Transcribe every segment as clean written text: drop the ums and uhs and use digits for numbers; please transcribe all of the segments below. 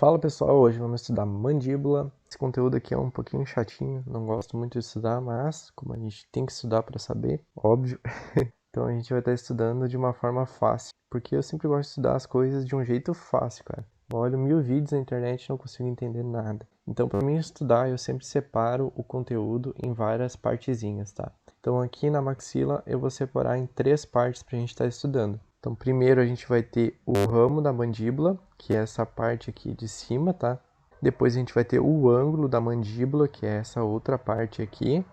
Fala pessoal, hoje vamos estudar mandíbula. Esse conteúdo aqui é um pouquinho chatinho, não gosto muito de estudar, mas como a gente tem que estudar para saber, óbvio, então a gente vai estar estudando de uma forma fácil, porque eu sempre gosto de estudar as coisas de um jeito fácil, cara. Eu olho 1000 vídeos na internet e não consigo entender nada. Então, para mim estudar, eu sempre separo o conteúdo em várias partezinhas, tá? Então, aqui na maxila, eu vou separar em 3 partes para a gente estar estudando. Então, primeiro a gente vai ter o ramo da mandíbula, que é essa parte aqui de cima, tá? Depois a gente vai ter o ângulo da mandíbula, que é essa outra parte aqui.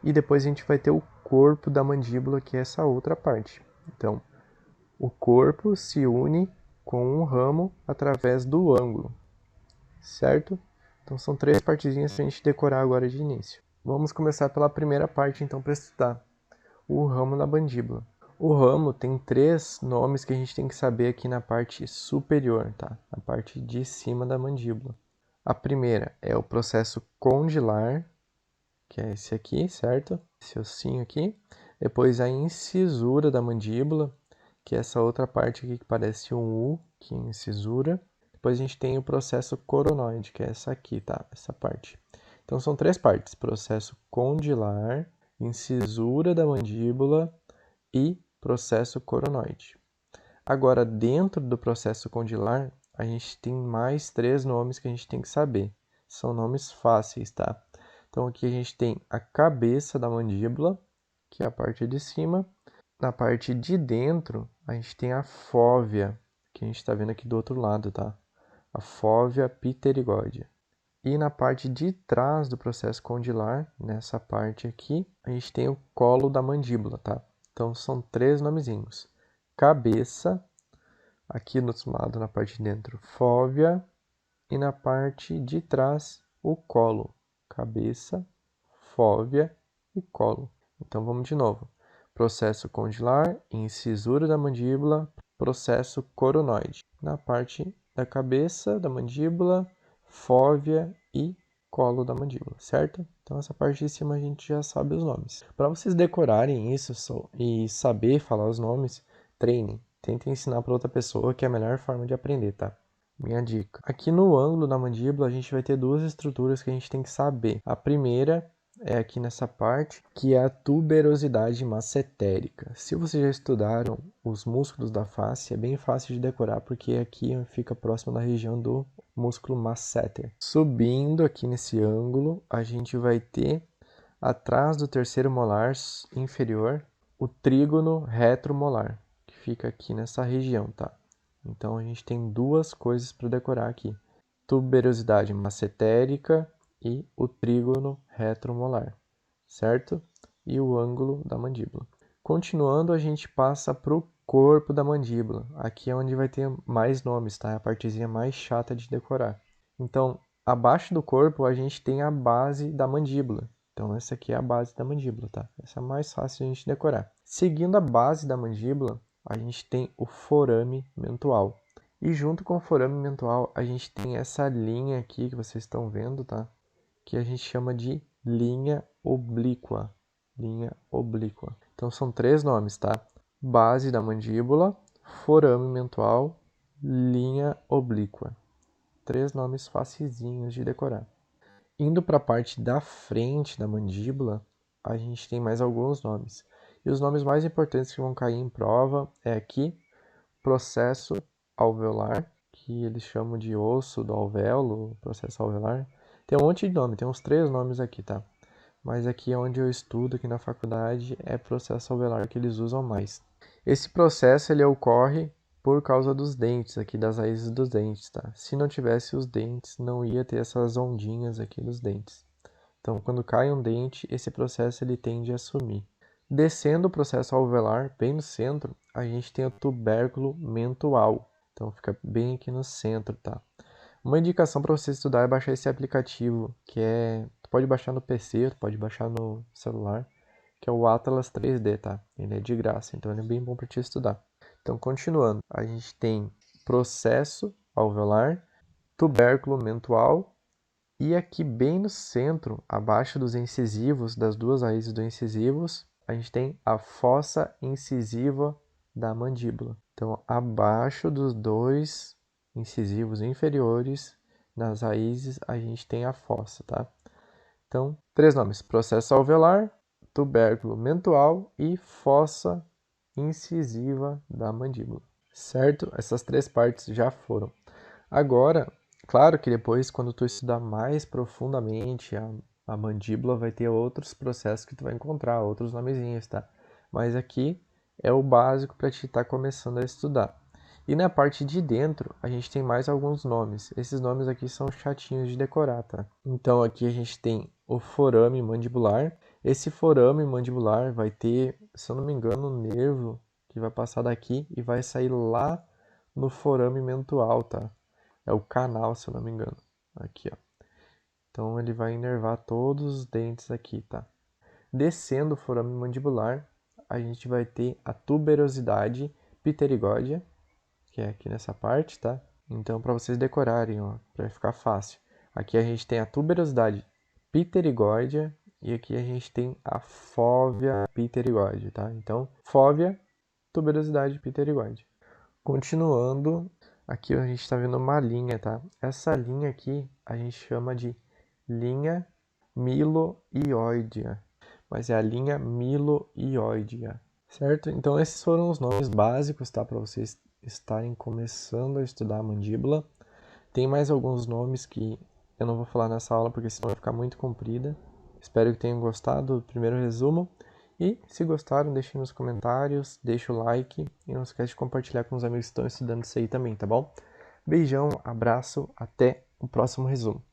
E depois a gente vai ter o corpo da mandíbula, que é essa outra parte. Então, o corpo se une com o ramo através do ângulo, certo? Então, são 3 partezinhas para a gente decorar agora de início. Vamos começar pela primeira parte, então, para estudar o ramo da mandíbula. O ramo tem 3 nomes que a gente tem que saber aqui na parte superior, tá? Na parte de cima da mandíbula. A primeira é o processo condilar, que é esse aqui, certo? Esse ossinho aqui. Depois a incisura da mandíbula, que é essa outra parte aqui que parece um U, que é incisura. Depois a gente tem o processo coronoide, que é essa aqui, tá? Essa parte. Então são 3 partes: processo condilar, incisura da mandíbula e processo coronoide. Agora, dentro do processo condilar, a gente tem mais 3 nomes que a gente tem que saber. São nomes fáceis, tá? Então, aqui a gente tem a cabeça da mandíbula, que é a parte de cima. Na parte de dentro, a gente tem a fóvea, que a gente está vendo aqui do outro lado, tá? A fóvea pterigóidea. E na parte de trás do processo condilar, nessa parte aqui, a gente tem o colo da mandíbula, tá? Então, são 3 nomezinhos. Cabeça, aqui do outro lado, na parte de dentro, fóvea, e na parte de trás, o colo. Cabeça, fóvea e colo. Então, vamos de novo. Processo condilar, incisura da mandíbula, processo coronoide. Na parte da cabeça, da mandíbula, fóvea e colo da mandíbula, certo? Então, essa parte de cima a gente já sabe os nomes. Para vocês decorarem isso e saber falar os nomes, treinem. Tentem ensinar para outra pessoa, que é a melhor forma de aprender, tá? Minha dica. Aqui no ângulo da mandíbula, a gente vai ter 2 estruturas que a gente tem que saber. A primeira é aqui nessa parte, que é a tuberosidade massetérica. Se vocês já estudaram os músculos da face, é bem fácil de decorar, porque aqui fica próximo da região do músculo masseter. Subindo aqui nesse ângulo, a gente vai ter, atrás do terceiro molar inferior, o trígono retromolar, que fica aqui nessa região, tá? Então, a gente tem 2 coisas para decorar aqui: tuberosidade massetérica e o trígono retromolar, certo? E o ângulo da mandíbula. Continuando, a gente passa para o corpo da mandíbula. Aqui é onde vai ter mais nomes, tá? É a partezinha mais chata de decorar. Então, abaixo do corpo, a gente tem a base da mandíbula. Então, essa aqui é a base da mandíbula, tá? Essa é a mais fácil de a gente decorar. Seguindo a base da mandíbula, a gente tem o forame mentual. E junto com o forame mentual, a gente tem essa linha aqui que vocês estão vendo, tá? Que a gente chama de linha oblíqua. Linha oblíqua. Então são 3 nomes, tá? Base da mandíbula, forame mentual, linha oblíqua. 3 nomes facizinhos de decorar. Indo para a parte da frente da mandíbula, a gente tem mais alguns nomes. E os nomes mais importantes que vão cair em prova é aqui, processo alveolar, que eles chamam de osso do alvéolo, processo alveolar. Tem um monte de nome, tem uns 3 nomes aqui, tá? Mas aqui é onde eu estudo, aqui na faculdade, é processo alveolar que eles usam mais. Esse processo ele ocorre por causa dos dentes aqui, das raízes dos dentes, tá? Se não tivesse os dentes, não ia ter essas ondinhas aqui dos dentes. Então, quando cai um dente, esse processo ele tende a sumir. Descendo o processo alveolar, bem no centro, a gente tem o tubérculo mentual. Então, fica bem aqui no centro, tá? Uma indicação para você estudar é baixar esse aplicativo, que tu pode baixar no PC, tu pode baixar no celular, que é o Atlas 3D, tá? Ele é de graça, então ele é bem bom para te estudar. Então, continuando, a gente tem processo alveolar, tubérculo mentual, e aqui bem no centro, abaixo dos incisivos, das 2 raízes dos incisivos, a gente tem a fossa incisiva da mandíbula. Então, abaixo dos 2 incisivos inferiores, nas raízes a gente tem a fossa, tá? Então, 3 nomes: processo alveolar, tubérculo mentual e fossa incisiva da mandíbula. Certo? Essas 3 partes já foram. Agora, claro que depois, quando tu estudar mais profundamente a mandíbula, vai ter outros processos que tu vai encontrar, outros nomezinhos, tá? Mas aqui é o básico para te estar começando a estudar. E na parte de dentro, a gente tem mais alguns nomes. Esses nomes aqui são chatinhos de decorar, tá? Então aqui a gente tem o forame mandibular. Esse forame mandibular vai ter, se eu não me engano, um nervo que vai passar daqui e vai sair lá no forame mentual, tá? É o canal, se eu não me engano. Aqui, ó. Então ele vai inervar todos os dentes aqui, tá? Descendo o forame mandibular, a gente vai ter a tuberosidade pterigóidea, que é aqui nessa parte, tá? Então, para vocês decorarem, ó, para ficar fácil. Aqui a gente tem a tuberosidade pterigóidea e aqui a gente tem a fóvea pterigóidea, tá? Então, fóvea, tuberosidade pterigóidea. Continuando, aqui a gente está vendo uma linha, tá? Essa linha aqui a gente chama de linha miloioidea, mas é a linha miloioidea, certo? Então esses foram os nomes básicos, tá? Para vocês estarem começando a estudar a mandíbula. Tem mais alguns nomes que eu não vou falar nessa aula porque senão vai ficar muito comprida. Espero que tenham gostado do primeiro resumo. E se gostaram, deixem nos comentários, deixa o like e não esquece de compartilhar com os amigos que estão estudando isso aí também, tá bom? Beijão, abraço, até o próximo resumo.